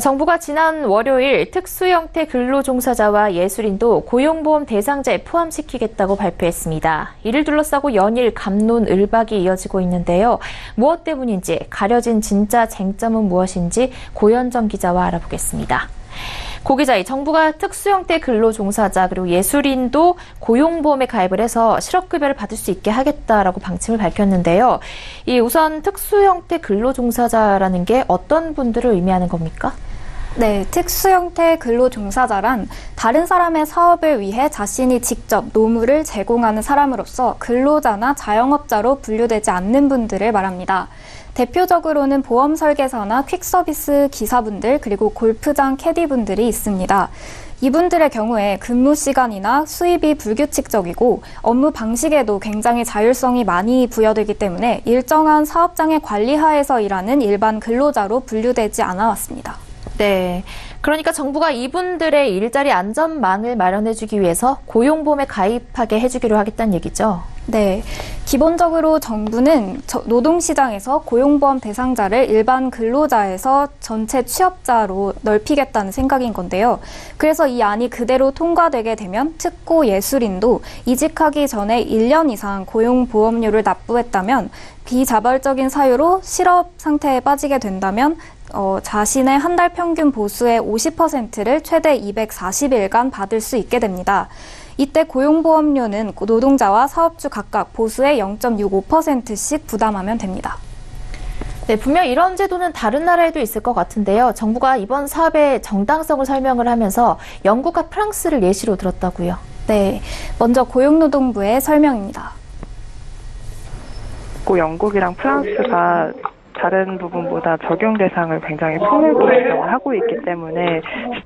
정부가 지난 월요일 특수형태 근로종사자와 예술인도 고용보험 대상자에 포함시키겠다고 발표했습니다. 이를 둘러싸고 연일 갑론을박이 이어지고 있는데요. 무엇 때문인지, 가려진 진짜 쟁점은 무엇인지 고현정 기자와 알아보겠습니다. 고 기자, 정부가 특수형태 근로종사자 그리고 예술인도 고용보험에 가입을 해서 실업급여를 받을 수 있게 하겠다라고 방침을 밝혔는데요. 우선 특수형태 근로종사자라는 게 어떤 분들을 의미하는 겁니까? 네, 특수형태 근로종사자란 다른 사람의 사업을 위해 자신이 직접 노무를 제공하는 사람으로서 근로자나 자영업자로 분류되지 않는 분들을 말합니다. 대표적으로는 보험 설계사나 퀵서비스 기사분들 그리고 골프장 캐디분들이 있습니다. 이분들의 경우에 근무 시간이나 수입이 불규칙적이고 업무 방식에도 굉장히 자율성이 많이 부여되기 때문에 일정한 사업장의 관리하에서 일하는 일반 근로자로 분류되지 않아 왔습니다. 네. 그러니까 정부가 이분들의 일자리 안전망을 마련해주기 위해서 고용보험에 가입하게 해주기로 하겠다는 얘기죠? 네. 기본적으로 정부는 노동시장에서 고용보험 대상자를 일반 근로자에서 전체 취업자로 넓히겠다는 생각인 건데요. 그래서 이 안이 그대로 통과되게 되면 특고 예술인도 이직하기 전에 1년 이상 고용보험료를 납부했다면 비자발적인 사유로 실업 상태에 빠지게 된다면 자신의 한 달 평균 보수의 50%를 최대 240일간 받을 수 있게 됩니다. 이때 고용보험료는 노동자와 사업주 각각 보수의 0.65%씩 부담하면 됩니다. 네, 분명 이런 제도는 다른 나라에도 있을 것 같은데요. 정부가 이번 사업의 정당성을 설명을 하면서 영국과 프랑스를 예시로 들었다고요. 네, 먼저 고용노동부의 설명입니다. 영국이랑 프랑스가 다른 부분보다 적용 대상을 굉장히 폭넓게 규정을 하고 있기 때문에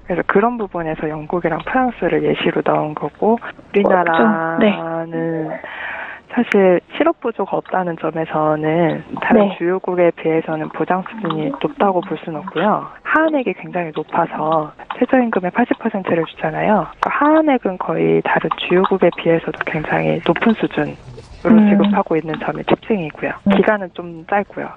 그래서 그런 부분에서 영국이랑 프랑스를 예시로 넣은 거고 우리나라는 사실 실업 구조가 없다는 점에서는 다른 주요국에 비해서는 보장 수준이 높다고 볼 수는 없고요. 하한액이 굉장히 높아서 최저임금의 80%를 주잖아요. 하한액은 거의 다른 주요국에 비해서도 굉장히 높은 수준으로 지급하고 있는 점이 특징이고요. 기간은 좀 짧고요.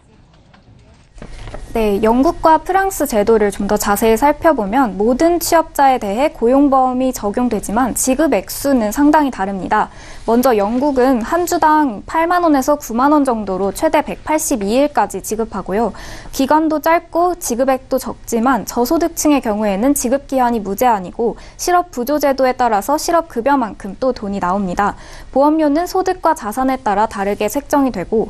네, 영국과 프랑스 제도를 좀 더 자세히 살펴보면 모든 취업자에 대해 고용보험이 적용되지만 지급 액수는 상당히 다릅니다. 먼저 영국은 한 주당 8만 원에서 9만 원 정도로 최대 182일까지 지급하고요. 기간도 짧고 지급액도 적지만 저소득층의 경우에는 지급기한이 무제한이고 실업부조제도에 따라서 실업급여만큼 또 돈이 나옵니다. 보험료는 소득과 자산에 따라 다르게 책정이 되고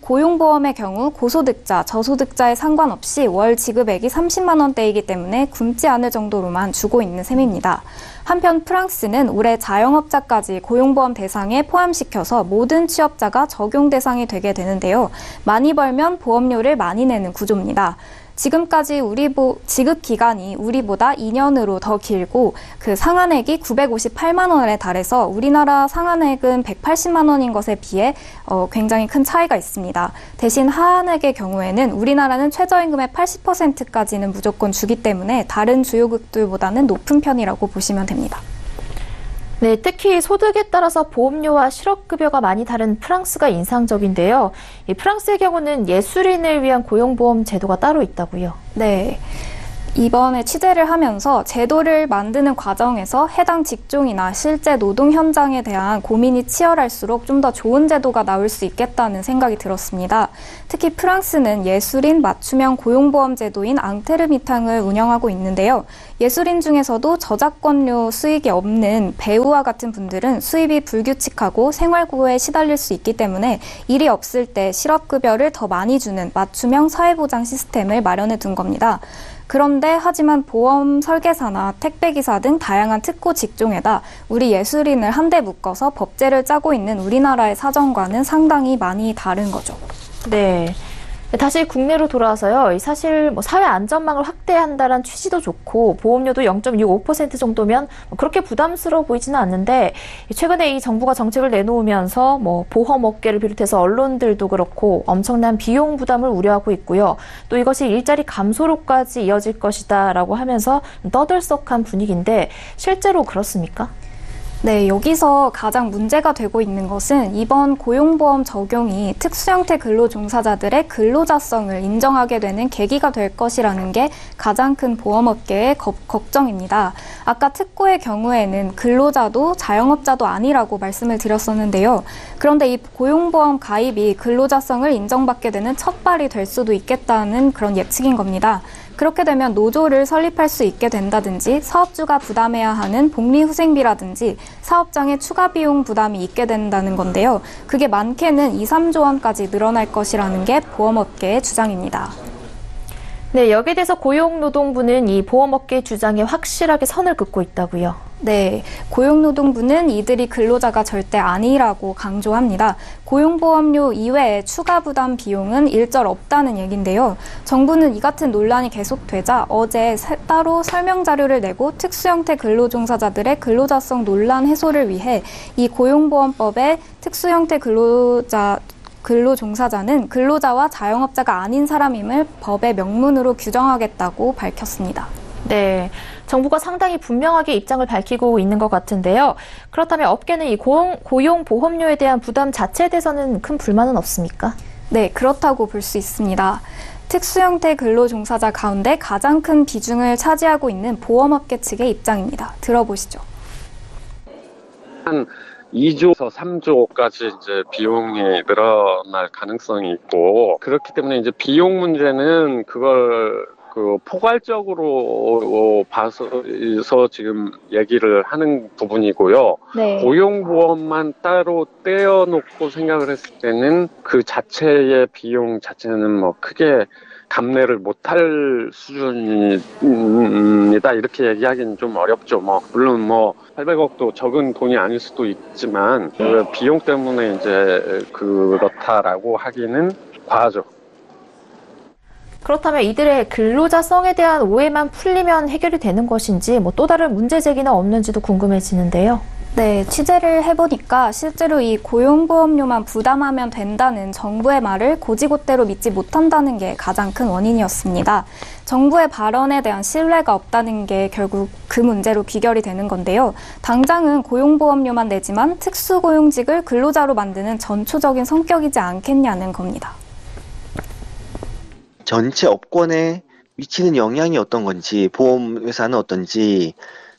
고용보험의 경우 고소득자, 저소득자에 상관없이 월 지급액이 30만 원대이기 때문에 굶지 않을 정도로만 주고 있는 셈입니다. 한편 프랑스는 올해 자영업자까지 고용보험 대상에 포함시켜서 모든 취업자가 적용 대상이 되게 되는데요. 많이 벌면 보험료를 많이 내는 구조입니다. 지금까지 지급 기간이 우리보다 2년으로 더 길고 그 상한액이 958만 원에 달해서 우리나라 상한액은 180만 원인 것에 비해 굉장히 큰 차이가 있습니다. 대신 하한액의 경우에는 우리나라는 최저임금의 80%까지는 무조건 주기 때문에 다른 주요국들보다는 높은 편이라고 보시면 됩니다. 네, 특히 소득에 따라서 보험료와 실업급여가 많이 다른 프랑스가 인상적인데요. 이 프랑스의 경우는 예술인을 위한 고용보험 제도가 따로 있다고요. 네. 이번에 취재를 하면서 제도를 만드는 과정에서 해당 직종이나 실제 노동 현장에 대한 고민이 치열할수록 좀 더 좋은 제도가 나올 수 있겠다는 생각이 들었습니다. 특히 프랑스는 예술인 맞춤형 고용보험 제도인 앙테르미탕을 운영하고 있는데요. 예술인 중에서도 저작권료 수익이 없는 배우와 같은 분들은 수입이 불규칙하고 생활고에 시달릴 수 있기 때문에 일이 없을 때 실업급여를 더 많이 주는 맞춤형 사회보장 시스템을 마련해 둔 겁니다. 그런데 하지만 보험 설계사나 택배기사 등 다양한 특고 직종에다 우리 예술인을 한데 묶어서 법제를 짜고 있는 우리나라의 사정과는 상당히 많이 다른 거죠. 네. 다시 국내로 돌아와서요. 사실 사회 안전망을 확대한다는 취지도 좋고 보험료도 0.65% 정도면 그렇게 부담스러워 보이지는 않는데 최근에 이 정부가 정책을 내놓으면서 보험 업계를 비롯해서 언론들도 그렇고 엄청난 비용 부담을 우려하고 있고요. 또 이것이 일자리 감소로까지 이어질 것이다라고 하면서 떠들썩한 분위기인데 실제로 그렇습니까? 네, 여기서 가장 문제가 되고 있는 것은 이번 고용보험 적용이 특수형태 근로종사자들의 근로자성을 인정하게 되는 계기가 될 것이라는 게 가장 큰 보험업계의 걱정입니다. 아까 특고의 경우에는 근로자도 자영업자도 아니라고 말씀을 드렸었는데요. 그런데 이 고용보험 가입이 근로자성을 인정받게 되는 첫발이 될 수도 있겠다는 그런 예측인 겁니다. 그렇게 되면 노조를 설립할 수 있게 된다든지 사업주가 부담해야 하는 복리후생비라든지 사업장의 추가 비용 부담이 있게 된다는 건데요. 그게 많게는 2, 3조 원까지 늘어날 것이라는 게 보험업계의 주장입니다. 네, 여기에 대해서 고용노동부는 이 보험업계 주장에 확실하게 선을 긋고 있다고요. 네, 고용노동부는 이들이 근로자가 절대 아니라고 강조합니다. 고용보험료 이외에 추가 부담 비용은 일절 없다는 얘기인데요. 정부는 이 같은 논란이 계속되자 어제 따로 설명 자료를 내고 특수형태 근로종사자들의 근로자성 논란 해소를 위해 이 고용보험법의 특수형태 근로종사자는 근로자와 자영업자가 아닌 사람임을 법의 명문으로 규정하겠다고 밝혔습니다. 네, 정부가 상당히 분명하게 입장을 밝히고 있는 것 같은데요. 그렇다면 업계는 이 고용보험료에 대한 부담 자체에 대해서는 큰 불만은 없습니까? 네, 그렇다고 볼 수 있습니다. 특수형태 근로종사자 가운데 가장 큰 비중을 차지하고 있는 보험업계 측의 입장입니다. 들어보시죠. 한 2조에서 3조까지 이제 비용이 늘어날 가능성이 있고, 그렇기 때문에 이제 비용 문제는 그걸 포괄적으로 봐서 지금 얘기를 하는 부분이고요. 네. 고용보험만 따로 떼어놓고 생각을 했을 때는 그 자체의 비용 자체는 뭐 크게 감내를 못할 수준이다 이렇게 얘기하기는 좀 어렵죠. 물론 800억도 적은 돈이 아닐 수도 있지만 그 비용 때문에 이제 그렇다라고 하기는 과하죠. 그렇다면 이들의 근로자성에 대한 오해만 풀리면 해결이 되는 것인지 또 다른 문제 제기는 없는지도 궁금해지는데요. 네, 취재를 해보니까 실제로 이 고용보험료만 부담하면 된다는 정부의 말을 곧이곧대로 믿지 못한다는 게 가장 큰 원인이었습니다. 정부의 발언에 대한 신뢰가 없다는 게 결국 그 문제로 귀결이 되는 건데요. 당장은 고용보험료만 내지만 특수고용직을 근로자로 만드는 전초적인 성격이지 않겠냐는 겁니다. 전체 업권에 미치는 영향이 어떤 건지, 보험회사는 어떤지,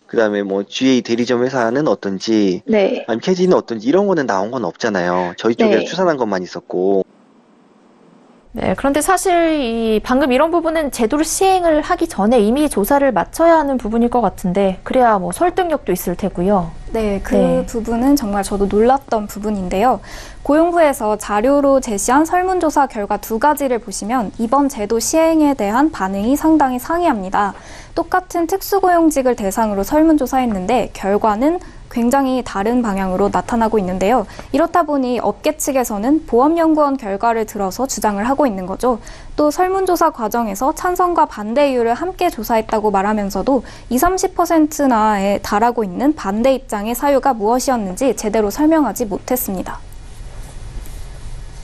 그 다음에 GA 대리점 회사는 어떤지, 네. 아니면 캐지는 어떤지, 이런 거는 나온 건 없잖아요. 저희 쪽에서 네. 추산한 것만 있었고. 네, 그런데 사실 방금 이런 부분은 제도를 시행을 하기 전에 이미 조사를 마쳐야 하는 부분일 것 같은데, 그래야 설득력도 있을 테고요. 네, 그 부분은 정말 저도 놀랐던 부분인데요. 고용부에서 자료로 제시한 설문조사 결과 2가지를 보시면 이번 제도 시행에 대한 반응이 상당히 상이합니다. 똑같은 특수고용직을 대상으로 설문조사했는데 결과는 굉장히 다른 방향으로 나타나고 있는데요. 이렇다 보니 업계 측에서는 보험연구원 결과를 들어서 주장을 하고 있는 거죠. 또 설문조사 과정에서 찬성과 반대율을 함께 조사했다고 말하면서도 20, 30%나에 달하고 있는 반대 입장의 사유가 무엇이었는지 제대로 설명하지 못했습니다.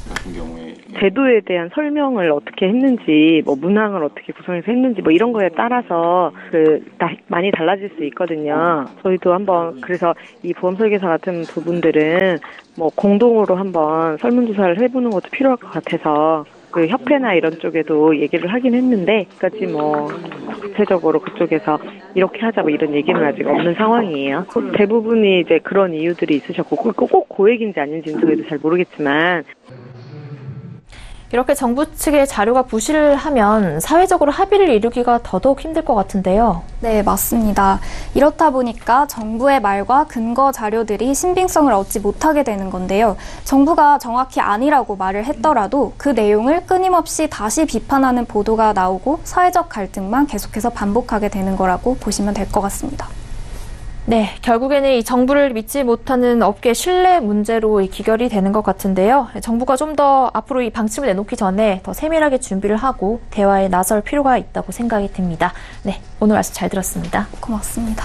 같은 경우에 제도에 대한 설명을 어떻게 했는지, 문항을 어떻게 구성해서 했는지, 이런 거에 따라서 많이 달라질 수 있거든요. 저희도 한번, 그래서 이 보험 설계사 같은 부분들은 공동으로 한번 설문조사를 해보는 것도 필요할 것 같아서, 그 협회나 이런 쪽에도 얘기를 하긴 했는데, 까지 구체적으로 그쪽에서 이렇게 하자 이런 얘기는 아직 없는 상황이에요. 대부분이 이제 그런 이유들이 있으셨고, 꼭 고액인지 아닌지는 저희도 잘 모르겠지만, 이렇게 정부 측의 자료가 부실을 하면 사회적으로 합의를 이루기가 더더욱 힘들 것 같은데요. 네, 맞습니다. 이렇다 보니까 정부의 말과 근거 자료들이 신빙성을 얻지 못하게 되는 건데요. 정부가 정확히 아니라고 말을 했더라도 그 내용을 끊임없이 다시 비판하는 보도가 나오고 사회적 갈등만 계속해서 반복하게 되는 거라고 보시면 될 것 같습니다. 네, 결국에는 이 정부를 믿지 못하는 업계 신뢰 문제로 귀결이 되는 것 같은데요. 정부가 좀 더 앞으로 이 방침을 내놓기 전에 더 세밀하게 준비를 하고 대화에 나설 필요가 있다고 생각이 듭니다. 네, 오늘 말씀 잘 들었습니다. 고맙습니다.